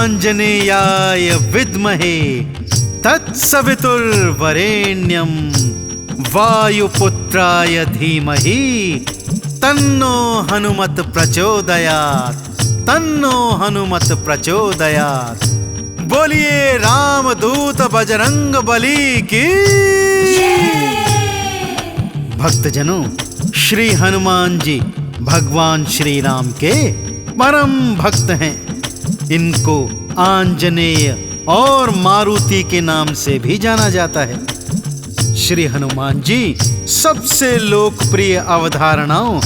आंजनेयाय विद्महे तत्सवितुर्वरेण्यं वायुपुत्राय धीमहि तन्नो हनुमत प्रचोदयात्, तन्नो हनुमत प्रचोदयात्। बोलिए रामदूत बजरंग बली की। भक्तजनों, श्री हनुमान जी भगवान श्री राम के परम भक्त हैं। इनको आंजनेय और मारुति के नाम से भी जाना जाता है। श्री हनुमान जी सबसे लोकप्रिय अवधारणाओं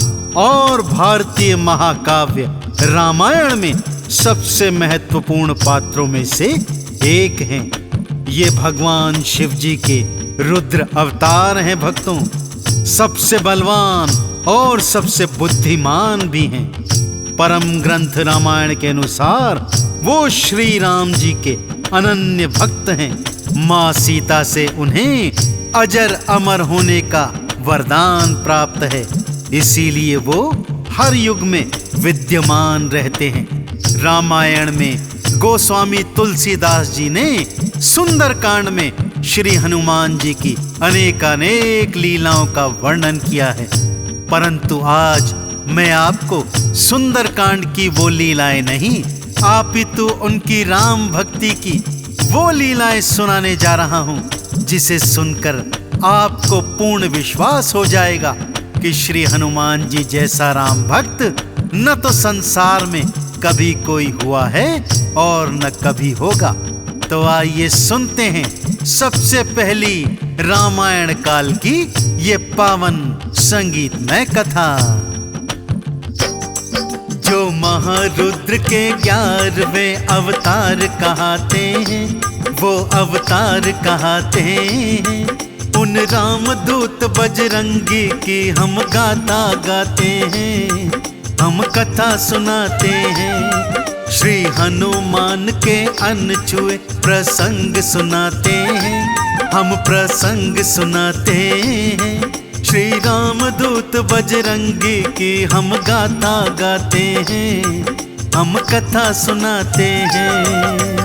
और भारतीय महाकाव्य रामायण में सबसे महत्वपूर्ण पात्रों में से एक हैं। ये भगवान शिव जी के रुद्र अवतार हैं भक्तों। सबसे बलवान और सबसे बुद्धिमान भी हैं। परम ग्रंथ रामायण के अनुसार वो श्री राम जी के अनन्य भक्त हैं। माँ सीता से उन्हें अजर अमर होने का वरदान प्राप्त है, इसीलिए वो हर युग में विद्यमान रहते हैं। रामायण में गोस्वामी तुलसीदास जी ने सुंदरकांड में श्री हनुमान जी की अनेकानेक लीलाओं का वर्णन किया है। परंतु आज मैं आपको सुंदरकांड की वो लीलाएं नहीं, अपितु उनकी राम भक्ति की वो लीलाएं सुनाने जा रहा हूं, जिसे सुनकर आपको पूर्ण विश्वास हो जाएगा कि श्री हनुमान जी जैसा राम भक्त न तो संसार में कभी कोई हुआ है और न कभी होगा। तो आइए सुनते हैं सबसे पहली रामायण काल की ये पावन संगीतमय कथा। जो महारुद्र के 11वें अवतार कहते हैं, वो अवतार कहते हैं। उन रामदूत बजरंगी की हम गाथा गाते हैं, हम कथा सुनाते हैं। श्री हनुमान के अनछुए प्रसंग सुनाते हैं, हम प्रसंग सुनाते हैं। श्री रामदूत बजरंगी की हम गाथा गाते हैं, हम कथा सुनाते हैं।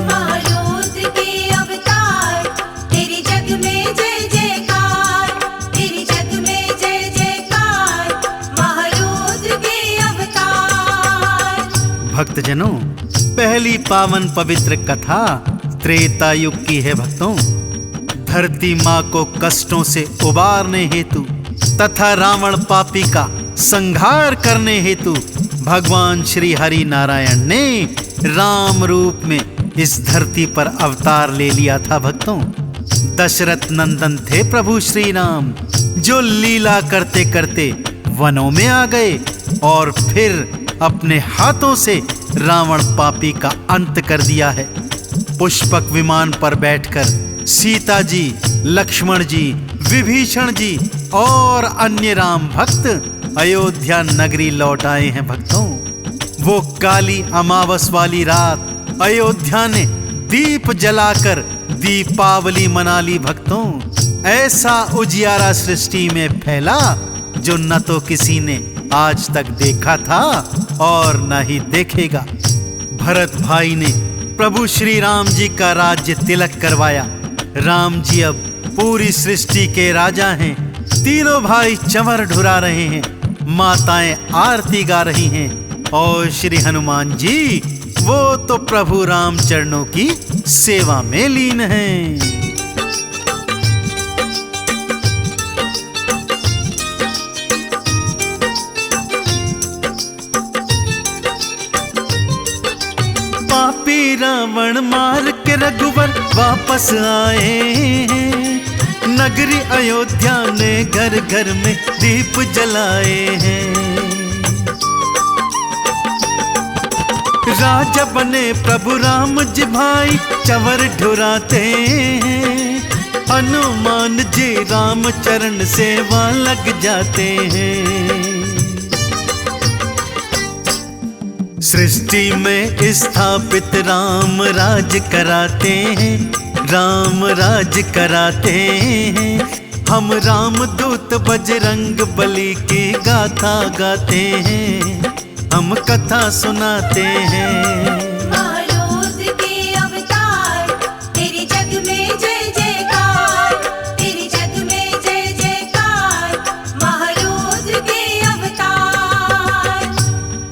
महारुद्र के अवतार, तेरे जग में जय जयकार, तेरे जग में जय जयकार, महारुद्र के अवतार। भक्तजनों, पहली पावन पवित्र कथा त्रेता युग की है भक्तों। धरती माँ को कष्टों से उबारने हेतु तथा रावण पापी का संहार करने हेतु भगवान श्री हरि नारायण ने राम रूप में इस धरती पर अवतार ले लिया था भक्तों। दशरथ नंदन थे प्रभु श्री राम, जो लीला करते करते वनों में आ गए और फिर अपने हाथों से रावण पापी का अंत कर दिया है। पुष्पक विमान पर बैठकर सीता जी, लक्ष्मण जी, विभीषण जी और अन्य राम भक्त अयोध्या नगरी लौट आए हैं भक्तों। वो काली अमावस वाली रात अयोध्या ने दीप जलाकर दीपावली मना ली भक्तों। ऐसा उजियारा सृष्टि में फैला जो न तो किसी ने आज तक देखा था और न ही देखेगा। भरत भाई ने प्रभु श्री राम जी का राज्य तिलक करवाया। राम जी अब पूरी सृष्टि के राजा हैं। तीनों भाई चंवर ढुरा रहे हैं, माताएं आरती गा रही हैं और श्री हनुमान जी वो तो प्रभु राम चरणों की सेवा में लीन हैं। पापी रावण मार के रघुवर वापस आए हैं। नगरी अयोध्या ने घर घर में दीप जलाए हैं। राजा बने प्रभु राम जी भाई चंवर ढुराते हैं। हनुमान जी राम चरण सेवा लग जाते हैं। सृष्टि में स्थापित राम राज कराते हैं, राम राज कराते हैं। हम रामदूत बजरंग बली की गाथा गाते हैं, हम कथा सुनाते हैं। महारुद्र के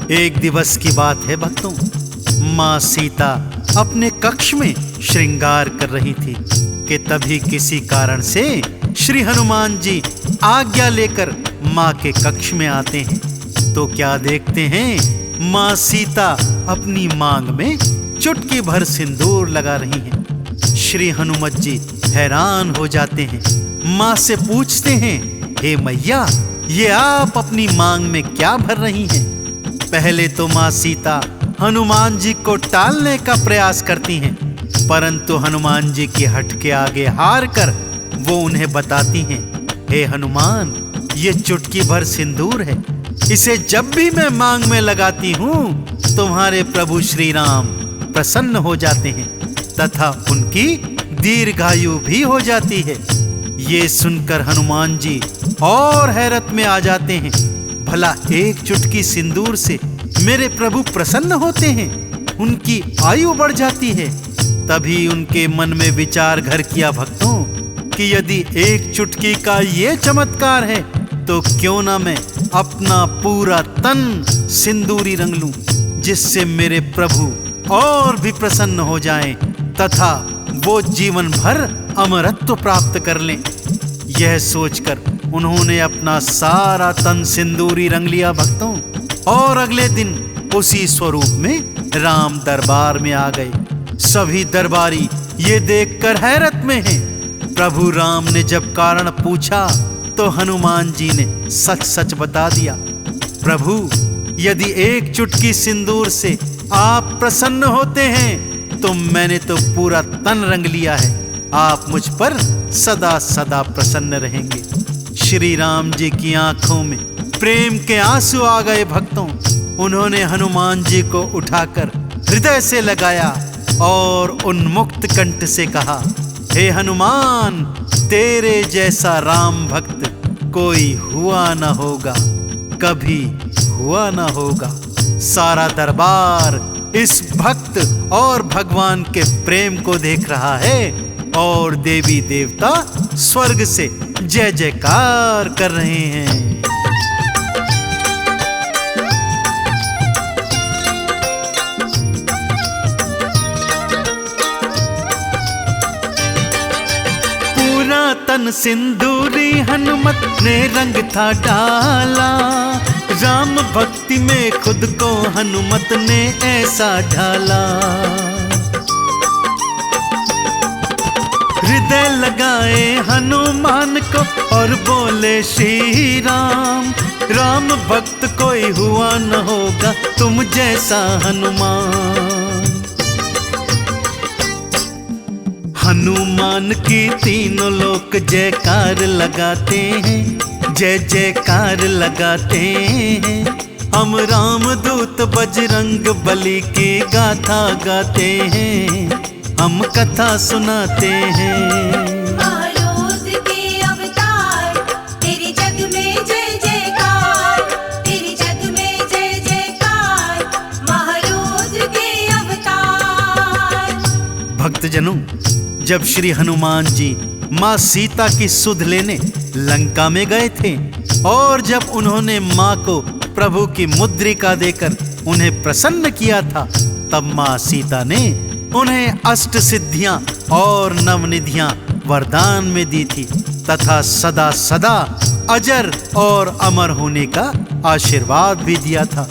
एक दिवस की बात है भक्तों, माँ सीता अपने कक्ष में श्रृंगार कर रही थी कि तभी किसी कारण से श्री हनुमान जी आज्ञा लेकर माँ के कक्ष में आते हैं। तो क्या देखते हैं, माँ सीता अपनी मांग में चुटकी भर सिंदूर लगा रही हैं। श्री हनुमत जी हैरान हो जाते हैं, माँ से पूछते हैं, हे मैया, ये आप अपनी मांग में क्या भर रही हैं? पहले तो माँ सीता हनुमान जी को टालने का प्रयास करती हैं, परंतु हनुमान जी की हट के आगे हार कर वो उन्हें बताती हैं, हे हनुमान, ये चुटकी भर सिंदूर है, इसे जब भी मैं मांग में लगाती हूँ तुम्हारे प्रभु श्री राम प्रसन्न हो जाते हैं तथा उनकी दीर्घायु भी हो जाती है। ये सुनकर हनुमान जी और हैरत में आ जाते हैं, भला एक चुटकी सिंदूर से मेरे प्रभु प्रसन्न होते हैं, उनकी आयु बढ़ जाती है। तभी उनके मन में विचार घर किया भक्तों कि यदि एक चुटकी का ये चमत्कार है तो क्यों ना मैं अपना पूरा तन सिंदूरी रंग लूं, जिससे मेरे प्रभु और भी प्रसन्न हो जाएं तथा वो जीवन भर अमरत्व प्राप्त कर लें। यह सोचकर उन्होंने अपना सारा तन सिंदूरी रंग लिया भक्तों, और अगले दिन उसी स्वरूप में राम दरबार में आ गए। सभी दरबारी ये देखकर हैरत में हैं। प्रभु राम ने जब कारण पूछा तो हनुमान जी ने सच सच बता दिया, प्रभु, यदि एक चुटकी सिंदूर से आप प्रसन्न होते हैं तो मैंने तो पूरा तन रंग लिया है, आप मुझ पर सदा सदा प्रसन्न रहेंगे। श्री राम जी की आंखों में प्रेम के आंसू आ गए भक्तों। उन्होंने हनुमान जी को उठाकर हृदय से लगाया और उन्मुक्त कंठ से कहा, हे हनुमान, तेरे जैसा राम भक्त कोई हुआ न होगा, कभी हुआ न होगा। सारा दरबार इस भक्त और भगवान के प्रेम को देख रहा है और देवी देवता स्वर्ग से जय जयकार कर रहे हैं। पूरा तन सिंदूरी हनुमत ने रंग था डाला, राम भक्ति में खुद को हनुमत ने ऐसा ढाला। हृदय लगाए हनुमान को और बोले श्री राम, राम भक्त कोई हुआ न होगा तुम जैसा हनुमान। हनुमान की तीनों लोक जयकार लगाते हैं, जय जयकार लगाते हैं। हम रामदूत बजरंग बली की गाथा गाते हैं, हम कथा सुनाते हैं। महारुद्र के अवतार, तेरे जग में जय जयकार, तेरे जग में जय जयकार, महारुद्र के अवतार। भक्तजनों, जब श्री हनुमान जी माँ सीता की सुध लेने लंका में गए थे और जब उन्होंने माँ को प्रभु की मुद्रिका देकर उन्हें प्रसन्न किया था, तब माँ सीता ने उन्हें अष्ट सिद्धियां और नवनिधियां वरदान में दी थी तथा सदा सदा अजर और अमर होने का आशीर्वाद भी दिया था।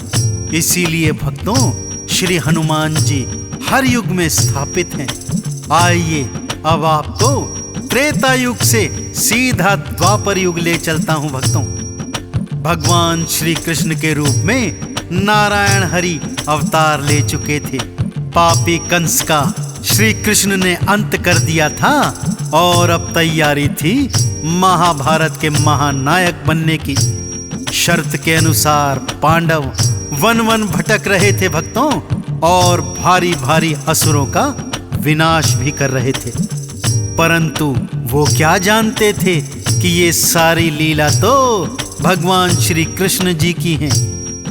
इसीलिए भक्तों, श्री हनुमान जी हर युग में स्थापित हैं। आइए अब आपको त्रेता युग से सीधा द्वापर युग ले चलता हूं भक्तों। भगवान श्री कृष्ण के रूप में नारायण हरि अवतार ले चुके थे। पापी कंस का श्री कृष्ण ने अंत कर दिया था और अब तैयारी थी महाभारत के महानायक बनने की। शर्त के अनुसार पांडव वन वन भटक रहे थे भक्तों और भारी भारी असुरों का विनाश भी कर रहे थे, परंतु वो क्या जानते थे कि ये सारी लीला तो भगवान श्री कृष्ण जी की है।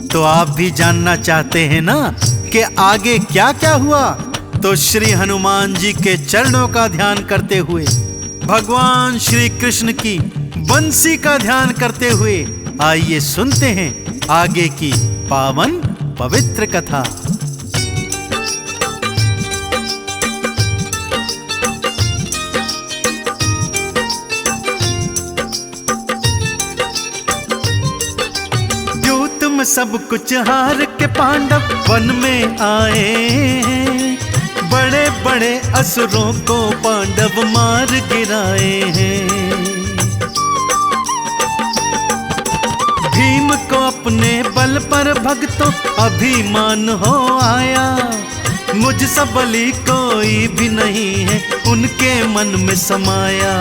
तो आप भी जानना चाहते हैं ना कि आगे क्या क्या हुआ? तो श्री हनुमान जी के चरणों का ध्यान करते हुए, भगवान श्री कृष्ण की बंसी का ध्यान करते हुए आइए सुनते हैं आगे की पावन पवित्र कथा। द्यूत में सब कुछ हार के पांडव वन में आए हैं। बड़े बड़े असुरों को पांडव मार गिराए हैं। भीम को अपने बल पर भक्तों अभिमान हो आया। मुझसे बली कोई भी नहीं है उनके मन में समाया।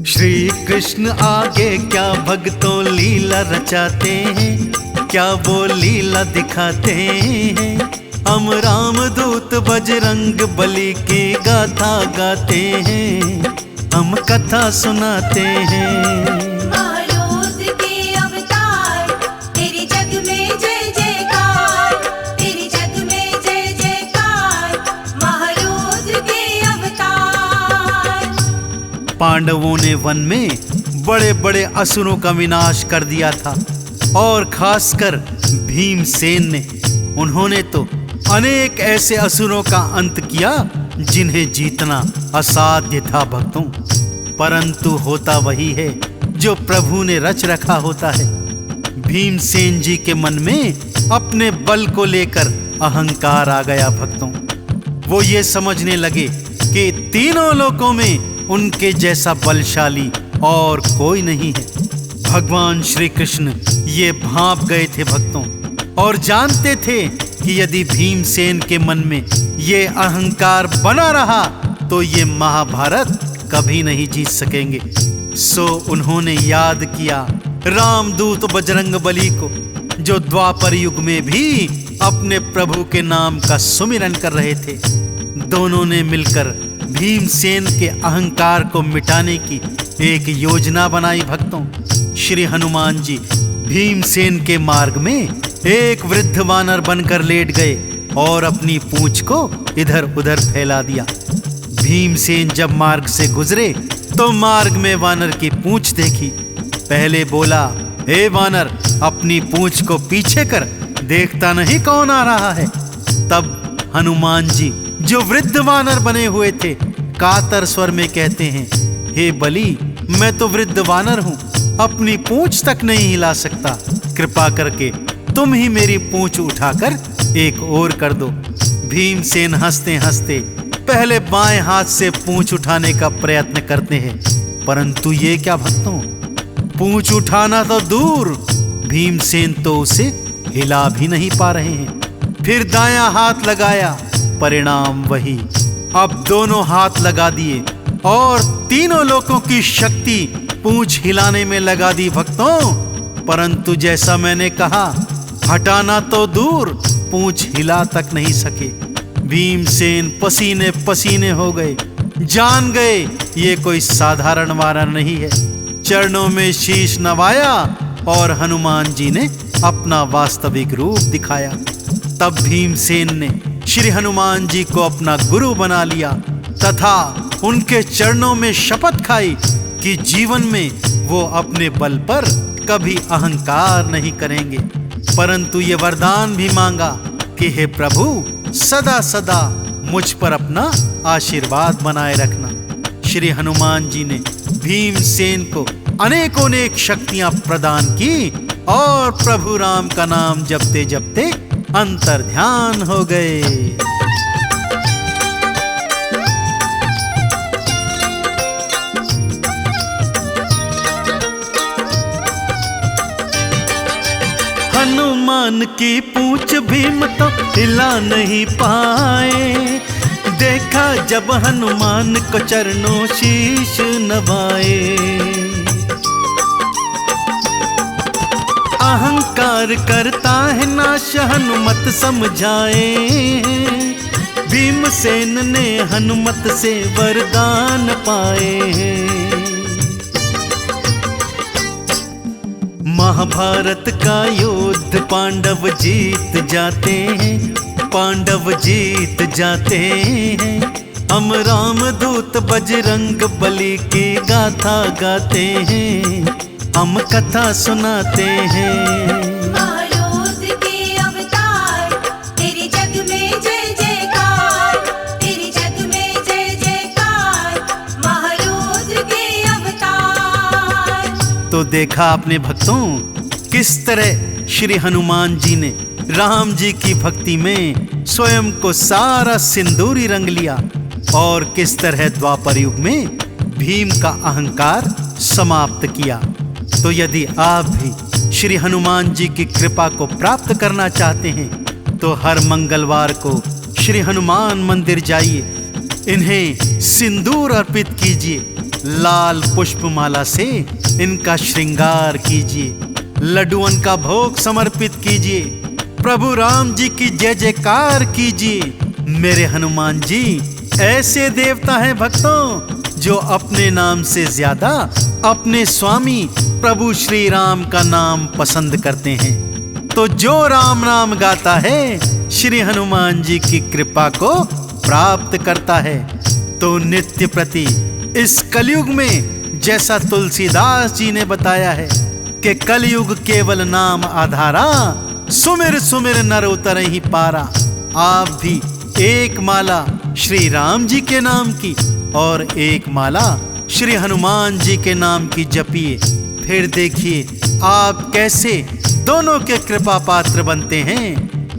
श्री कृष्ण आगे क्या भक्तों लीला रचाते हैं, क्या वो लीला दिखाते हैं। हम रामदूत बजरंग बली की गाथा गाते हैं, हम कथा सुनाते हैं। महारुद्र के अवतार, तेरे जग में जय जयकार, तेरे जग में जय जयकार, महारुद्र के अवतार। पांडवों ने वन में बड़े बड़े असुरों का विनाश कर दिया था और खासकर भीमसेन ने। उन्होंने तो अनेक ऐसे असुरों का अंत किया जिन्हें जीतना असाध्य था भक्तों। परंतु होता वही है जो प्रभु ने रच रखा होता है। भीमसेन जी के मन में अपने बल को लेकर अहंकार आ गया भक्तों। वो ये समझने लगे कि तीनों लोकों में उनके जैसा बलशाली और कोई नहीं है। भगवान श्री कृष्ण ये भांप गए थे भक्तों और जानते थे कि यदि भीमसेन के मन में ये अहंकार बना रहा तो ये महाभारत कभी नहीं जीत सकेंगे। सो उन्होंने याद किया रामदूत बजरंग बली को, जो द्वापर युग में भी अपने प्रभु के नाम का सुमिरन कर रहे थे। दोनों ने मिलकर भीमसेन के अहंकार को मिटाने की एक योजना बनाई भक्तों। श्री हनुमान जी भीमसेन के मार्ग में एक वृद्ध वानर बनकर लेट गए और अपनी पूंछ को इधर उधर फैला दिया। भीमसेन जब मार्ग से गुजरे तो मार्ग में वानर की पूंछ देखी। पहले बोला, हे वानर, अपनी पूंछ को पीछे कर, देखता नहीं कौन आ रहा है। तब हनुमान जी जो वृद्ध वानर बने हुए थे कातर स्वर में कहते हैं, हे बली, मैं तो वृद्ध वानर हूं, अपनी पूंछ तक नहीं हिला सकता। कृपा करके तुम ही मेरी पूंछ उठाकर एक ओर कर दो। भीमसेन हंसते हंसते पहले बाएं हाथ से पूंछ उठाने का प्रयत्न करते हैं, परंतु ये क्या भक्तों, पूंछ उठाना तो दूर, भीमसेन तो उसे हिला भी नहीं पा रहे हैं। फिर दायां हाथ लगाया, परिणाम वही। अब दोनों हाथ लगा दिए और तीनों लोकों की शक्ति पूंछ हिलाने में लगा दी भक्तों। परंतु जैसा मैंने कहा, हटाना तो दूर, पूंछ हिला तक नहीं सके। भीमसेन पसीने पसीने हो गए, जान गए ये कोई साधारण वानर नहीं है। चरणों में शीश नवाया और हनुमान जी ने अपना वास्तविक रूप दिखाया। तब भीमसेन ने श्री हनुमान जी को अपना गुरु बना लिया तथा उनके चरणों में शपथ खाई कि जीवन में वो अपने बल पर कभी अहंकार नहीं करेंगे। परंतु ये वरदान भी मांगा कि हे प्रभु, सदा सदा मुझ पर अपना आशीर्वाद बनाए रखना। श्री हनुमान जी ने भीमसेन को अनेकों अनेक शक्तियां प्रदान की और प्रभु राम का नाम जपते जपते अंतर्ध्यान हो गए। हनुमान की पूंछ भीम तो हिला नहीं पाए। देखा जब हनुमान को चरणों शीश नवाए। अहंकार करता है नाश हनुमत समझाए। भीमसेन ने हनुमत से वरदान पाए। महाभारत का युद्ध पांडव जीत जाते हैं, पांडव जीत जाते हैं। हम रामदूत बजरंग बली की गाथा गाते हैं, हम कथा सुनाते हैं। महारुद्र के अवतार, तेरे जग में जय जयकार, तेरे जग में जय जयकार, महारुद्र के अवतार। तो देखा आपने भक्तों, किस तरह श्री हनुमान जी ने राम जी की भक्ति में स्वयं को सारा सिंदूरी रंग लिया और किस तरह द्वापर युग में भीम का अहंकार समाप्त किया। तो यदि आप भी श्री हनुमान जी की कृपा को प्राप्त करना चाहते हैं तो हर मंगलवार को श्री हनुमान मंदिर जाइए, इन्हें सिंदूर अर्पित कीजिए, लाल पुष्पमाला से इनका श्रृंगार कीजिए, लड्डुअन का भोग समर्पित कीजिए, प्रभु राम जी की जय जयकार कीजिए। मेरे हनुमान जी ऐसे देवता हैं भक्तों, जो अपने नाम से ज्यादा अपने स्वामी प्रभु श्री राम का नाम पसंद करते हैं। तो जो राम नाम गाता है श्री हनुमान जी की कृपा को प्राप्त करता है। तो नित्य प्रति इस कलयुग में जैसा तुलसीदास जी ने बताया है कि कलयुग केवल नाम आधारा, सुमिर सुमिर नर उतरहि ही पारा। आप भी एक माला श्री राम जी के नाम की और एक माला श्री हनुमान जी के नाम की जपिए, फिर देखिए आप कैसे दोनों के कृपा पात्र बनते हैं,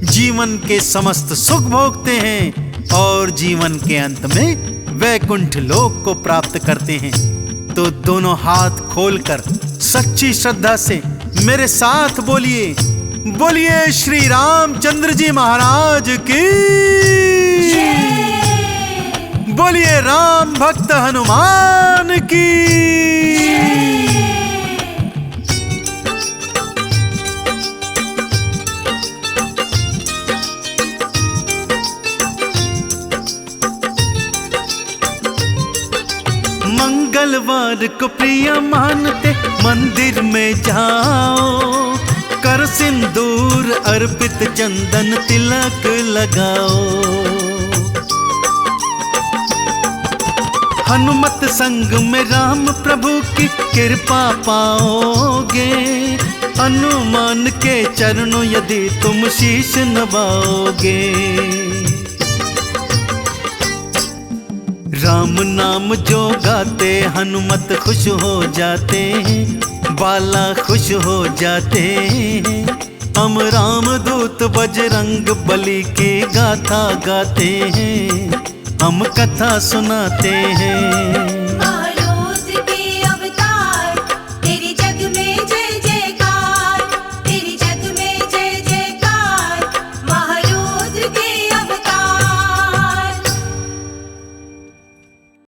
जीवन के समस्त सुख भोगते हैं और जीवन के अंत में वैकुंठ लोक को प्राप्त करते हैं। तो दोनों हाथ खोलकर सच्ची श्रद्धा से मेरे साथ बोलिए, बोलिए श्री रामचंद्र जी महाराज की, बोलिए राम भक्त हनुमान की। मंगलवार को प्रिय मानते मंदिर में जाओ, कर सिंदूर अर्पित चंदन तिलक लगाओ। हनुमत संग में राम प्रभु की कृपा पाओगे, हनुमान के चरणों यदि तुम शीश नवाओगे। राम नाम जो गाते हनुमत खुश हो जाते हैं, बाला खुश हो जाते हैं। हम राम दूत बजरंग बली की गाथा गाते हैं, हम कथा सुनाते हैं।